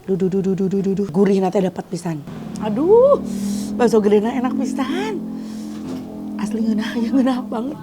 Duh. Gurih nanti dapat pisan. Aduh, bakso gerena enak pisan. Asli ngeunah banget.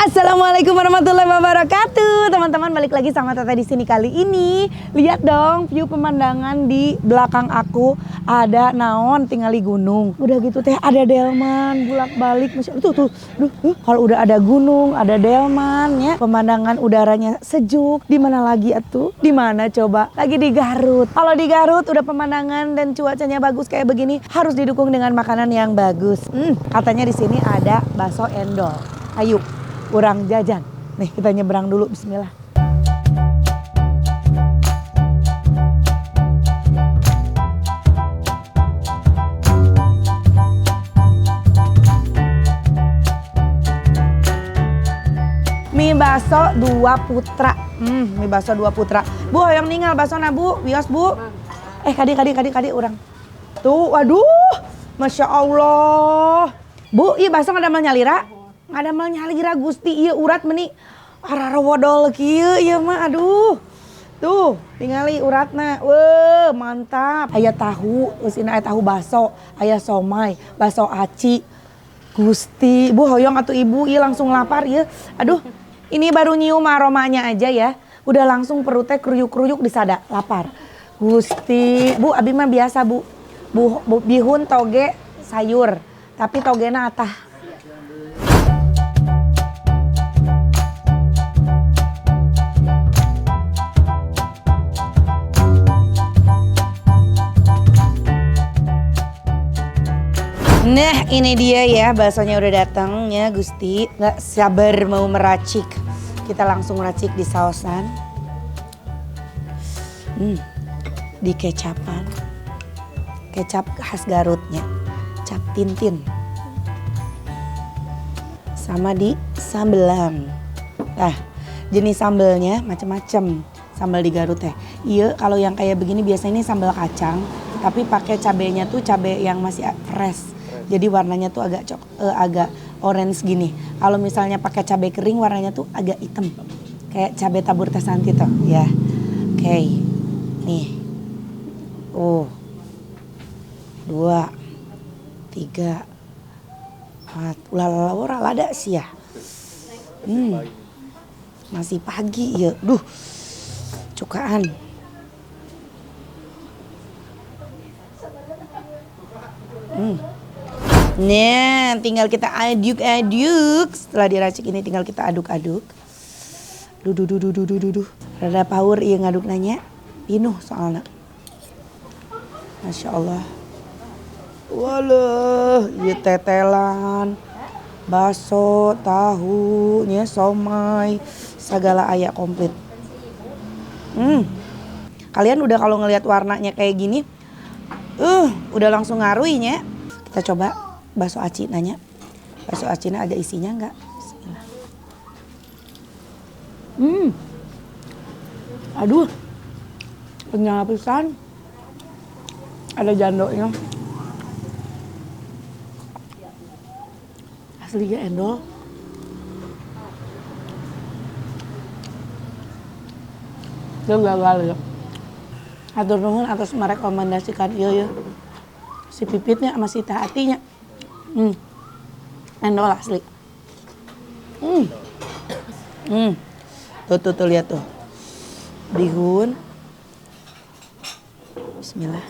Assalamualaikum warahmatullahi wabarakatuh. Teman-teman, balik lagi sama Tete di sini. Kali ini lihat dong view pemandangan di belakang aku. Ada naon tingali gunung. Udah gitu teh ada delman bolak-balik. Tuh. Kalau udah ada gunung, ada delman ya. Pemandangan udaranya sejuk. Di mana lagi atuh? Di mana coba? Lagi di Garut. Kalau di Garut udah pemandangan dan cuacanya bagus kayak begini, harus didukung dengan makanan yang bagus. Katanya di sini ada bakso endol. Ayo kurang jajan. Nih kita nyebrang dulu, bismillah. Mie bakso dua putra. Mie bakso dua putra. Bu, yang ninggal bakso na bu, wios bu. Kadi orang. Tuh, waduh. Masya Allah. Bu, iya bakso ngadamel nyalira? Ngadamel nyalira Gusti, iya urat meni. Arara wodol kieu ieu mah, aduh. Tuh, tingali uratna. Weuh, mantap. Aya tahu, eusina aya tahu bakso, aya somai, bakso aci. Gusti, Bu hoyong atuh ibu, ieu langsung lapar ieu. Aduh, ini baru nyium aromanya aja ya. Udah langsung perutnya kruyuk-kruyuk disada, lapar. Gusti, Bu abi mah biasa Bu. Bihun toge sayur, tapi togena atah. Nah ini dia ya, baksonya udah datang ya Gusti. Gak sabar mau meracik. Kita langsung racik di sausan. Di kecapan. Kecap khas Garutnya. Cap tintin. Sama di sambelan. Nah jenis sambelnya macam-macam. Sambal di Garut ya. Iya kalau yang kayak begini biasanya ini sambal kacang. Tapi pakai cabenya tuh cabai yang masih fresh. Jadi warnanya tuh agak orange gini. Kalau misalnya pakai cabai kering warnanya tuh agak hitam. Kayak cabai tabur teh santi tuh ya. Oke. Nih. 2, 3, 4. Ulah ora lada sih ya. Masih pagi ya. Duh. Cukaan. Nah, tinggal kita aduk. Setelah diracik ini tinggal kita aduk-aduk. Duh. Rada power ieu ngaduk nanya. Pinuh soalnya. Masya Allah. Walah, ieu tetelan. Bakso, tahu, nya somai, segala aya komplit. Kalian udah kalau ngelihat warnanya kayak gini, udah langsung ngaruinya. Kita coba bakso aci nanya. Bakso acina ada isinya enggak? Bismillah. Aduh. Kenyal pisan. Ada jandonya. Aslinya endol. Dia gagal ya. Hatur nuhun atas merekomendasikan ieu ya. Si pipitnya sama si hatinya. Endol asli. Tuh lihat tuh. Bihun. Bismillah.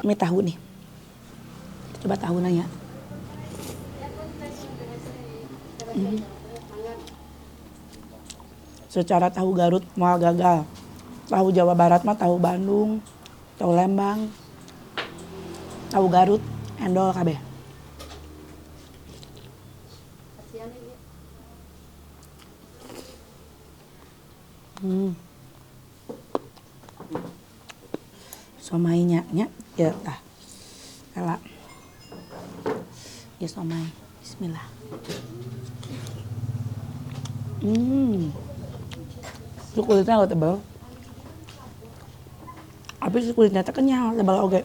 Mie tahu nih. Coba tahu nanya. Secara tahu Garut mau gagal. Tahu Jawa Barat mah tahu Bandung, tahu Lembang, tahu Garut, endol kabeh. somainya nya ya tah. Kala. Ya somai. Bismillah. Itu kulitnya agak tebal. Tapi si kulitnya teh kenyal, tebal oge.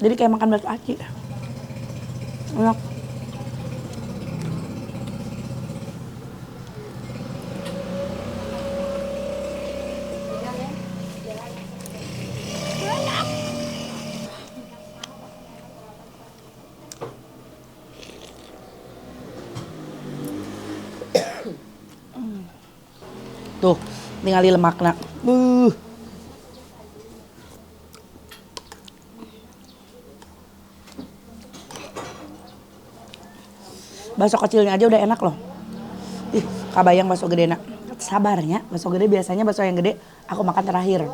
Jadi kayak makan bakso aci. Enak. Tuh, ningali lemakna. Bakso kecilnya aja udah enak loh. Ih, kabayang bakso gede nak. Sabarnya, bakso gede biasanya bakso yang gede aku makan terakhir.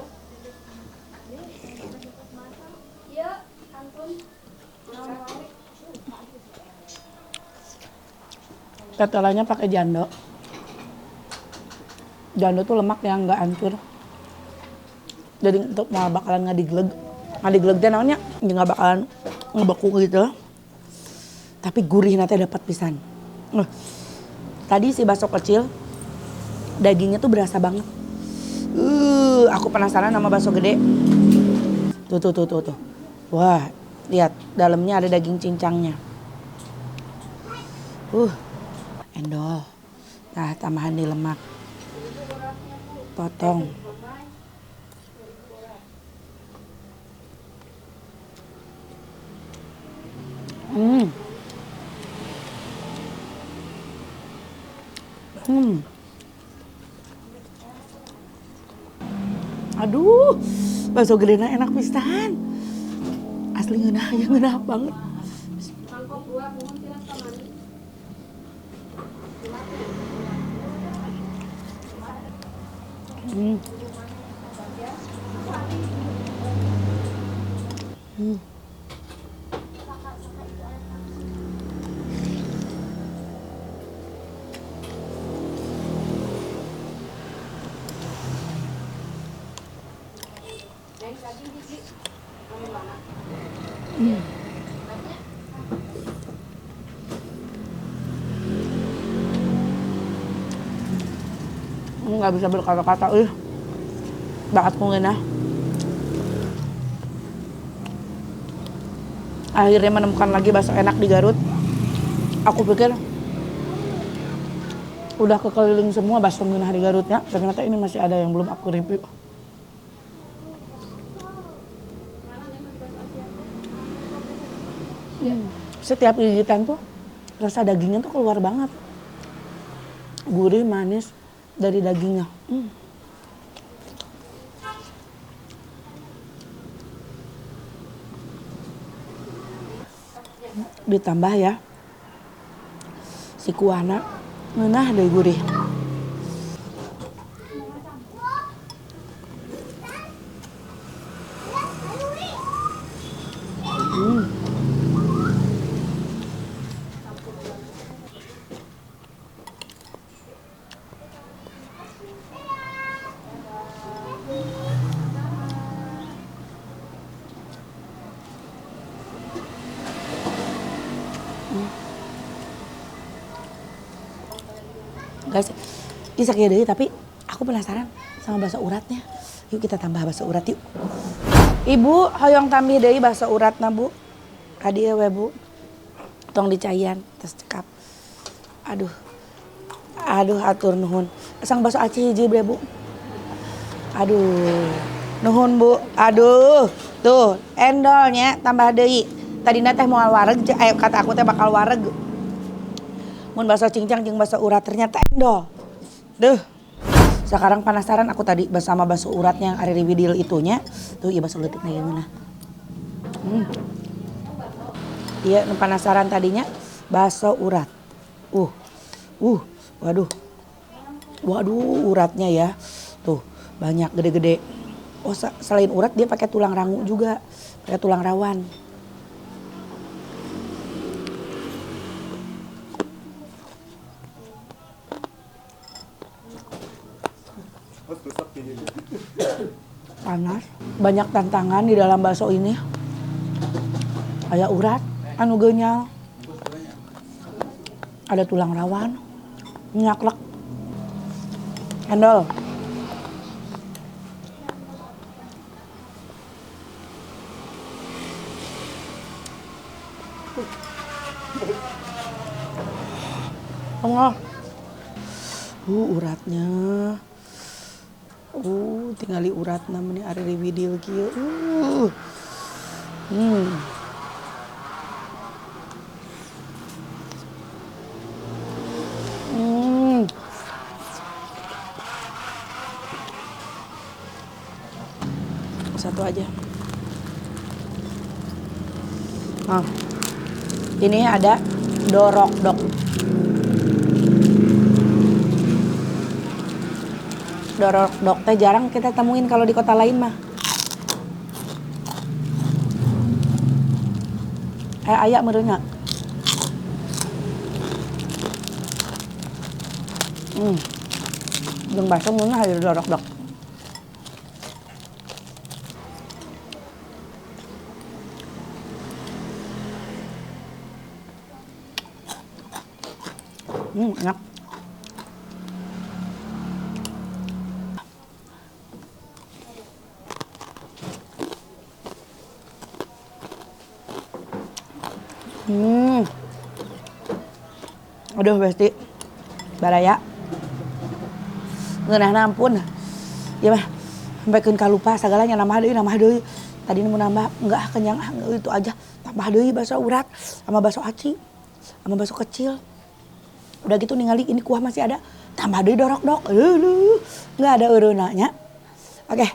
Tetelannya pakai jando. Jando tuh lemak yang nggak hancur. Jadi untuk mau bakalan ngadigleg. Ngadigleg teh namanya nggak bakalan ngebeku gitu. Tapi gurih nanti dapat pisan. Tadi si bakso kecil dagingnya tuh berasa banget. Aku penasaran sama bakso gede. Tuh. Wah, lihat dalamnya ada daging cincangnya. Endol. Nah, tambahan di lemak. Potong. Aduh, bakso gedena enak pisan. Asli ngeunah banget. Nggak bisa berkata-kata, banget mungkin. Akhirnya menemukan lagi bakso enak di Garut. Aku pikir udah kekeliling semua bakso ngeunah di Garutnya, ternyata ini masih ada yang belum aku review. Setiap gigitan tuh rasa dagingnya tuh keluar banget. Gurih, manis dari dagingnya. Ditambah ya si kuahna ngeunah deui gurih. Guys, bisa kayak deh, tapi aku penasaran sama bakso uratnya. Yuk kita tambah bakso urat yuk. Ibu, hoyong tambih deui bakso uratna, Bu. Kadieu we, Bu. Tong dicaian, tos cekap. Aduh, atur nuhun. Sang bakso aci hiji bre, Bu. Aduh, nuhun, Bu. Aduh, tuh endolnya tambah deui. Tadina teh moal wareg, kata aku teh bakal wareg. Mun bakso cincang jeung bakso urat ternyata endol. Duh. Sekarang penasaran aku tadi sama bakso uratnya yang ari riwidil itunya. Tuh ieu bakso leutik na gimana. Iya, penasaran tadinya bakso urat. Waduh. Waduh, uratnya ya. Tuh, banyak gede-gede. Oh, selain urat dia pakai tulang rangu juga. Pakai tulang rawan. Panas. Banyak tantangan di dalam bakso ini. Ada urat, anu genyal. Ada tulang rawan, nyaklek. Endol. Oh, uratnya. Tinggali uratna meni ari di video kieu. Satu aja. Ini ada dorok-dok. Dorok-dok teh jarang kita temuin kalau di kota lain mah. Ayak merenya. Jeung bakso mun aya dorok-dok. Enak. Aduh Besti, baraya. Ngeunahna ampun. Ya mah, sampekeun kalupa sagalanya nambah deui. Tadi mau nambah, enggak kenyang, itu aja. Tambah deui bakso urat sama bakso aci, sama bakso kecil. Udah gitu ningali ini kuah masih ada, tambah deui dorok-dok. Enggak ada eureunanya. Oke,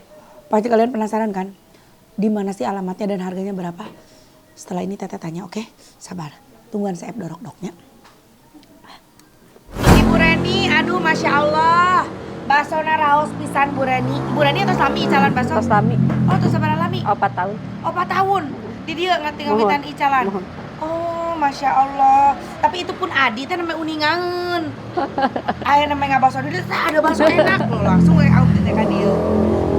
pasti kalian penasaran kan? Di mana sih alamatnya dan harganya berapa? Setelah ini Teteh tanya, oke? Sabar, tungguan saya dorok-doknya. Ibu Reni, aduh Masya Allah. Bakso raos pisan Bu Reni. Bu Reni atau Lami icalan bakso? Tos Lami. Oh, tos sabaraha Lami? 4 tahun. Oh, 4 tahun. Di dia ngawitan icalan. Oh, Masya Allah. Tapi itu pun Adi teh namanya uningangeun. Aya namanya bakso di ada bakso enak loh. Langsung we out teh ka dieu.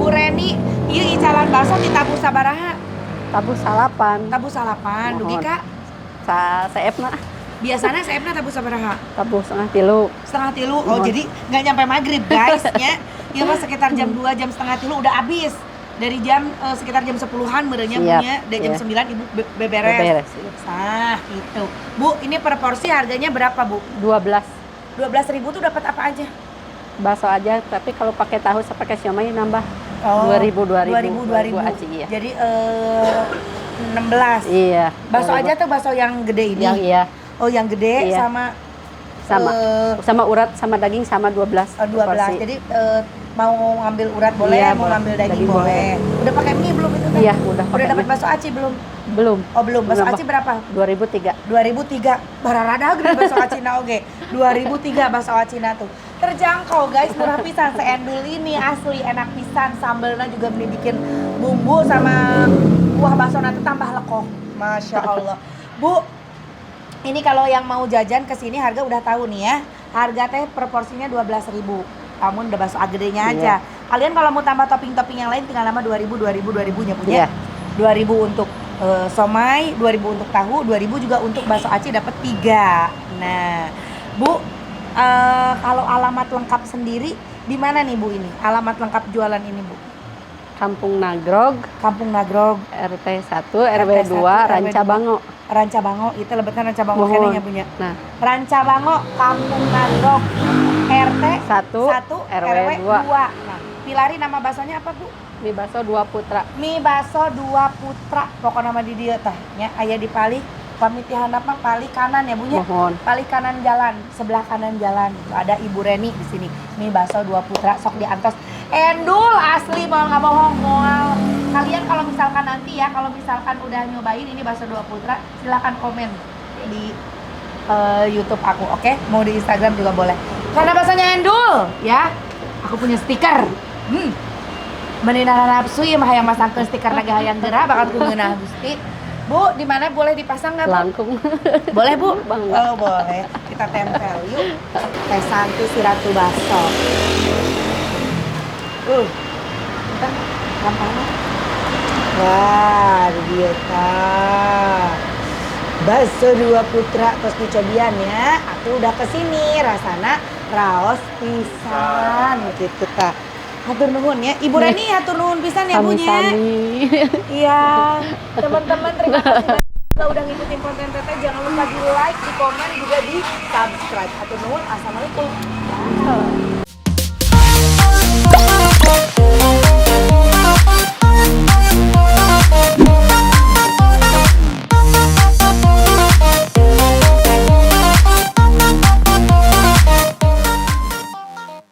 Bu Reni, ieu icalan bakso di tabu sabaraha? Tabu salapan. Tabu salapan. Dugi Kak? Saepna. Biasanya saepna tabu sabaraha? Tabu setengah tilu. Setengah tilu. Oh, jadi nggak nyampe maghrib guys ya. Ya mah sekitar jam 2, jam setengah tilu udah habis. Dari jam sekitar jam 10-an merenya punya. Dan jam 9 Ibu beberes. Nah, gitu. Bu, ini per porsi harganya berapa, Bu? 12. 12.000 tuh dapat apa aja? Bakso aja, tapi kalau pakai tahu saya pakai siomay nambah. Oh, 2000 aci, iya. Jadi 16. Iya. Bakso aja tuh bakso yang gede ini. Yang iya. Oh, yang gede Iya. sama urat sama daging sama 12. 12. Porsi. Jadi mau ngambil urat boleh, Iya, mau boleh. ngambil daging Daging boleh. Udah pakai mie belum itu? Iya, udah pakai dapat mie. bakso aci belum? Belum. Oh, belum. Bakso aci berapa? 2003. 2003. Bararada gede bakso acina oge. 2003 bakso acina tuh. Terjangkau guys, murah pisan. Seendul ini asli enak pisan. Sambelnya juga bikin bumbu sama buah bakso nanti tambah lekoh. Masya Allah. Bu, ini kalau yang mau jajan ke sini harga udah tahu nih ya. Harga teh proporsinya 12.000. Kamu udah bakso gedenya aja. Kalian kalau mau tambah topping-topping yang lain tinggal nama 2000-nya punya. 2.000 untuk somai, 2.000 untuk tahu, 2.000 juga untuk bakso aci dapat 3. Nah, Bu, kalau alamat lengkap sendiri di mana nih Bu ini? Alamat lengkap jualan ini Bu? Kampung Nagrog, Kampung Nagrog, RT 1, RW 2, Rancabango. Rancabango, itu lebetan Rancabango kene nya punya. Nah, Rancabango, Kampung Nagrog, RT 1, RW 2. Nah, pilari nama baksonya apa Bu? Mie bakso 2 Putra. Mie bakso 2 Putra. Pokok nama di dieu tah nya aya di Pali. Pamitihan apa? Pali kanan ya Bu nya. Mohon. Pali kanan jalan, sebelah kanan jalan. Itu ada Ibu Reni di sini. Mie bakso 2 Putra sok diantos. Endul asli mau nggak bohong moal. Kalian kalau misalkan nanti ya, kalau misalkan udah nyobain ini bakso 2 Putra, silakan komen di YouTube aku, oke? Mau di Instagram juga boleh. Karena baksonya endul, ya. Aku punya stiker. Menina nafsu ya mah yang masangkeun stiker naga hayang geura bakal kumeunah Gusti. Bu, di mana boleh dipasang nggak Bu? Langkung. Boleh Bu? Bangga. Oh boleh. Kita tempel yuk. Teh Santi si Ratu Bakso. Bentar, gampang. Wah, dia bakso dua putra tos dicobian ya. Aku udah kesini, rasana raos pisan gitu ta. Hatur nuhun ya. Ibu Reni hatur nuhun pisan ya bunya. Sami-sami. Iya, teman-teman terima kasih banyak juga udah ngikutin konten Teteh. Jangan lupa di like, di komen, juga di subscribe. Hatur nuhun, assalamualaikum.